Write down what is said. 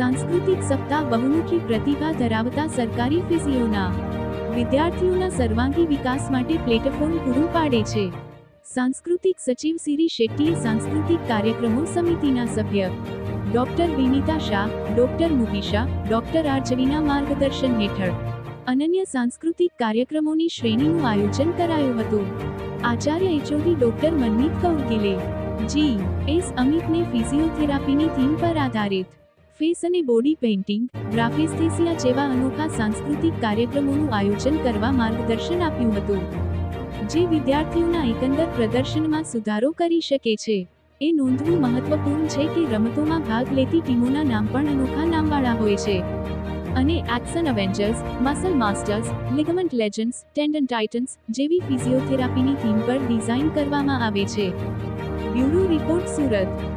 સાંસ્કૃતિક સપ્તાહ બહુમુખી પ્રતિભા ધરાવતા સરકારી ફિઝિયોના વિદ્યાર્થીઓના સર્વાંગી વિકાસ માટે પ્લેટફોર્મ પૂરું પાડે છે. સાંસ્કૃતિક સચિવ સિરી શેટ્ટીએ સાંસ્કૃતિક કાર્યક્રમો સમિતિના સભ્ય doctor Vinita Shah, doctor Mubisha, doctor Archvina માર્ગદર્શન હેઠળ અનન્ય સાંસ્કૃતિક કાર્યક્રમોની શ્રેણીનું આયોજન કરાયું હતું. આચાર્ય એચઓડી ડોક્ટર મનમીત કૌર ગિલે, જી.એસ. અમિતને ફિઝિયોથેરાપીની થીમ પર આધારિત ફેસ અને બોડી પેઇન્ટિંગ, ગ્રાફેસ્થેસિયા જેવા અનોખા સાંસ્કૃતિક કાર્યક્રમોનું આયોજન કરવા માર્ગદર્શન આપ્યું હતું, જે વિદ્યાર્થીઓના એકંદર પ્રદર્શનમાં સુધારો કરી શકે છે. એ નોંધવું મહત્વપૂર્ણ છે કે રમતોમાં ભાગ લેતી ટીમોના નામ પણ અનોખા નામવાળા હોય છે અને action Avengers, muscle masters, ligament legends, tendon titans જેવી ફિઝિયોથેરાપીની થીમ પર ડિઝાઇન કરવામાં આવે છે. Bureau report, Surat.